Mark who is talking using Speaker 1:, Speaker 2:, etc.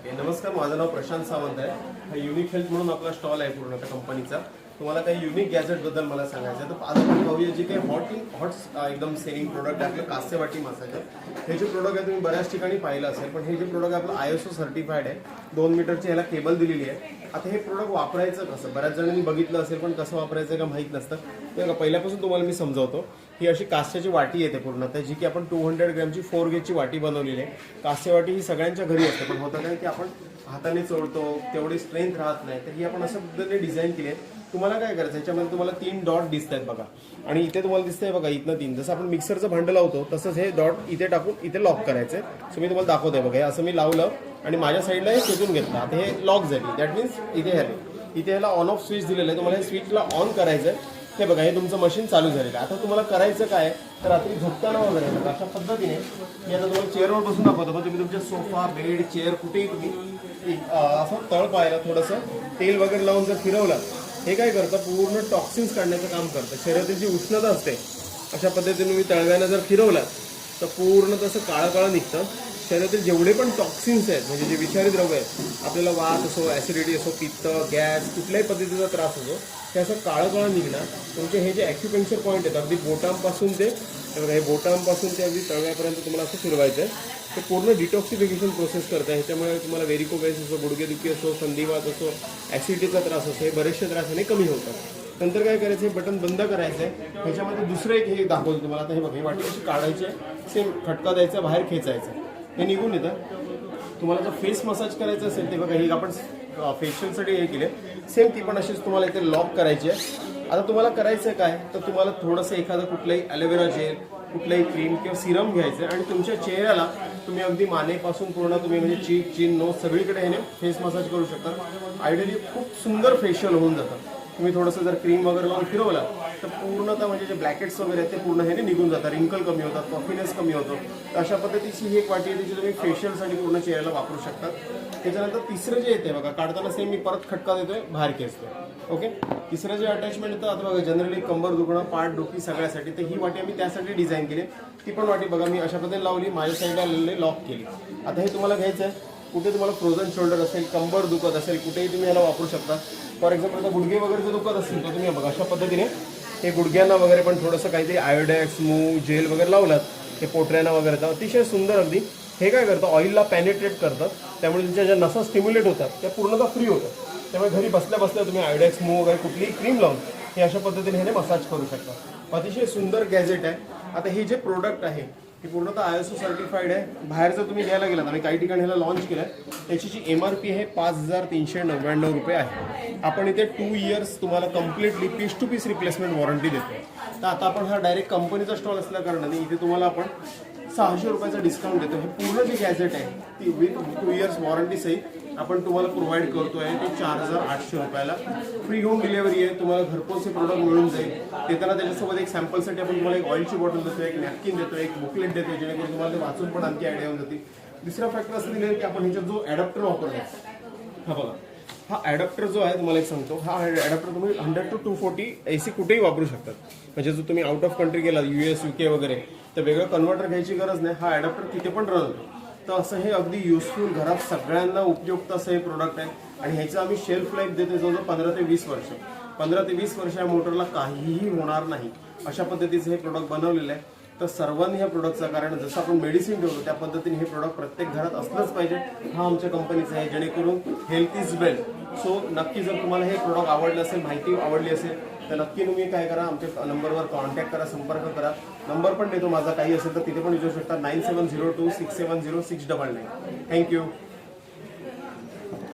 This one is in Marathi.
Speaker 1: नमस्कार, माझं नाव प्रशांत सावंत आहे. हा युनिक हेल्थ म्हणून आपला स्टॉल आहे पूर्ण त्या कंपनीचा. तुम्हाला काही युनिक गॅजेटबद्दल मला सांगायचं आहे. तर आज आपण पाहूया जे काही हॉट एकदम सेलिंग प्रोडक्ट आहे आपलं कास्य वाटी मसाज आहे. हे जे प्रोडक्ट आहे तुम्ही बऱ्याच ठिकाणी पाहिलं असेल, पण हे जे प्रोडक्ट आपलं ISO सर्टिफाईड आहे. 2 मीटरची ह्याला केबल दिलेली आहे. आता हे प्रोडक्ट वापरायचं कसं, बऱ्याच जणांनी बघितलं असेल पण कसं वापरायचं का माहीत नसतं. ते पहिल्यापासून तुम्हाला मी समजावतो. ही अशी कास्याची वाटी येते पूर्ण, तर जी की आपण 200 ग्रॅमची 4 गेजची वाटी बनवलेली आहे. कास्य वाटी ही सगळ्यांच्या घरी असते, पण होतं काय की आपण हाताने चोळतो, तेवढी स्ट्रेंथ राहत नाही. तर ही आपण अशा पद्धतीने डिझाईन केली आहे. तुम्हाला काय करायचं, याच्यामध्ये तुम्हाला 3 डॉट दिसत आहेत बघा, आणि इथे तुम्हाला दिसतंय बघा, इथनं 3. जसं आपण मिक्सरचं भांडं लावतो तसंच हे डॉट इथे टाकून इथे लॉक करायचं. सो मी तुम्हाला दाखवतोय बघा, हे असं मी लावलं आणि माझ्या साईडला हे खेचून घेतलं. आता हे लॉक झाली. दॅट मीन्स इथे ह्याला ऑन ऑफ स्विच दिलेलं आहे. तुम्हाला हे स्विचला ऑन करायचं आहे. हे बघा, हे तुमचं मशीन चालू झालेलं आहे. आता तुम्हाला करायचं काय, तर रात्री झोपताना वगैरे बघा अशा पद्धतीने मी आता तुम्हाला चेअरवर बसून दाखवतो. मग तुम्ही तुमच्या सोफा, बेड, चेअर कुठेही तुम्ही असं तळ पाहायला थोडंसं तेल वगैरे लावून जर फिरवलं, हे काय करतं, पूर्ण टॉक्सिन्स काढण्याचं काम करतं. शरीरातील जी उष्णता असते अशा पद्धतीने तुम्ही तळव्यानं जर फिरवलं तर पूर्ण तसं काळं काळं निघतं. शरीरातील जेवढे पण टॉक्सिन्स आहेत, म्हणजे जे विषारी द्रव्य आहेत, आपल्याला वात असो, ॲसिडिटी असो, पित्त, गॅस, कुठल्याही पद्धतीचा त्रास असो, ते असं काळं काळं निघणार. तुमचे हे जे ॲक्युपेंक्चर पॉईंट आहेत, अगदी बोटांपासून ते बघा, हे बोटांपासून ते अगदी तळव्यापर्यंत तुम्हाला असं फिरवायचं आहे. ते पूर्ण डिटॉक्सिफिकेशन प्रोसेस करतं. ह्याच्यामुळे तुम्हाला व्हेरिकोगाइटिस असो, गुडघेदुखी असो, संधिवात असो, ॲसिडिटीचा त्रास असो, हे बरेचसे त्रासाने कमी होतात. नंतर काय करायचं, हे बटन बंद करायचं आहे. ह्याच्यामध्ये दुसरं एक हे दाखवतो तुम्हाला. आता हे बघा, ही वाटी अशी काढायची आहे, सेम फटका द्यायचा, बाहेर खेचायचं, हे निघून येतं. तुम्हाला जर फेस मसाज करायचं असेल, ते बघा, ही आपण फेशियलसाठी हे केले, सेम ती पण अशीच तुम्हाला इथे लॉक करायची आहे. आता तुम्हाला करायचं काय, तर तुम्हाला थोडंसं एखादं कुठलंही ॲलोवेरा जेल, कुठलंही क्रीम किंवा सिरम घ्यायचं आहे, आणि तुमच्या चेहऱ्याला तुम्ही अगदी मानेपासून पूर्ण तुम्ही म्हणजे चीक, चिन, नोज सगळीकडे ह्याने फेस मसाज करू शकता. आयडियली खूप सुंदर फेशियल होऊन जातं. तुम्ही थोडंसं जर क्रीम वगैरे लावून फिरवलं तर पूर्णतः म्हणजे जे ब्लॅकेट्स वगैरे आहेत ते पूर्ण ह्याने निघून जातात, रिंकल कमी होतात, कॉफिनेस कमी होतो. तर अशा पद्धतीची ही एक वाटी आहे, जी तुम्ही फेशियलसाठी पूर्ण चेहऱ्याला वापरू शकता. त्याच्यानंतर तिसरं जे येते बघा, काढताना सेम मी परत खटका देतोय, बाहेर खेचतोय. ओके, तिसरं जे अटॅचमेंट येतं, आता बघा, जनरली कंबर दुखणं, पाठ दुखी सगळ्यासाठी, तर ही वाटी आम्ही त्यासाठी डिझाईन केली. ती पण वाटी बघा, मी अशा पद्धतीने लावली, माझ्या साईडला लॉक केली. आता हे तुम्हाला घ्यायचं आहे, कुठे तुम्हाला फ्रोझन शोल्डर असेल, कंबर दुखत असेल, कुठेही तुम्ही याला वापरू शकता. फॉर एक्झाम्पल आता गुडघे वगैरे जर दुखत असेल तर तुम्ही बघा अशा पद्धतीने हे गुडघ्यांना वगैरे पण थोडंसं काहीतरी आयोडेक्स, मूव, जेल वगैरे लावलात, हे पोटऱ्यांना वगैरे, तर अतिशय सुंदर अगदी. हे काय करतं, ऑइलला पॅनेट्रेट करतं, त्यामुळे तुमच्या ज्या नसा स्टिम्युलेट होतात त्या पूर्णतः फ्री होतात. त्यामुळे घरी बसल्या बसल्या तुम्ही आयोडेक्स, मूव वगैरे कुठलीही क्रीम लावून हे अशा पद्धतीने ह्याने मसाज करू शकता. अतिशय सुंदर गॅजेट आहे. आता हे जे प्रोडक्ट आहे ही पूर्णतः ISO सर्टिफाईड आहे. बाहेर जर तुम्ही घ्यायला गेलात, आम्ही काही ठिकाणी ह्याला लॉन्च केलं आहे, त्याची जी MRP आहे 5399 रुपये आहे. आपण इथे 2 इयर्स तुम्हाला completely piece to piece replacement warranty देतो. तर आता आपण हा डायरेक्ट कंपनीचा स्टॉल असल्या कारणाने इथे तुम्हाला आपण 600 रुपयाचा डिस्काउंट देतो. हे पूर्ण जे गॅजेट आहे ती विथ 2 इयर्स वॉरंटी सहित आपण तुम्हाला प्रोव्हाइड करतो आहे. ते 4800 रुपयाला फ्री होम डिलिव्हरी आहे. तुम्हाला घरपोच हे प्रोडक्ट मिळून जाईल. देताना त्याच्यासोबत एक सॅम्पलसाठी आपण तुम्हाला एक ऑइलची बॉटल देतो, एक नॅपकिन देतो, एक बुकलेट देतो, जेणेकरून तुम्हाला ते वाचून पण आणखी आयडिया होऊन जाते. दुसरा फॅक्टर असं दिलेलं की आपण ह्याच्यात जो ॲडॅप्टर वापरतो, हा बघा, हा ॲडॅप्टर जो आहे तुम्हाला एक सांगतो, हा ॲडॅप्टर तुम्ही 100 to 240 AC कुठेही वापरू शकतात. म्हणजे जर तुम्ही आउट ऑफ कंट्री गेला, US, UK वगैरे, तर वेगळं कन्व्हर्टर घ्यायची गरज नाही. हा ॲडॅप्टर तिथे पण रन होतो. तर असं हे अगदी युजफुल, घरात सगळ्यांना उपयुक्त असं हे प्रोडक्ट आहे. आणि ह्याचं आम्ही शेल्फ लाईफ देतो जवळजवळ 15 ते 20 वर्ष. 15 ते 20 वर्ष या मोटरला काहीही होणार नाही अशा पद्धतीचं हे प्रोडक्ट बनवलेलं आहे. तर सर्वांनी ह्या प्रोडक्टचा, कारण जसं आपण मेडिसिन ठेवतो त्या पद्धतीने हे प्रोडक्ट प्रत्येक घरात असलंच पाहिजे. हा आमच्या कंपनीचा आहे, जेणेकरून हेल्थ इज वेल्थ. सो नक्की जर तुम्हाला हे प्रोडक्ट आवडलं असेल, माहिती आवडली असेल, तर नक्की तुम्ही काय करा, आमच्या नंबरवर कॉन्टॅक्ट करा, संपर्क करा. नंबर पण देतो माझा, काही असेल तर तिथे पण विचारू शकता. 9702670699. थँक्यू.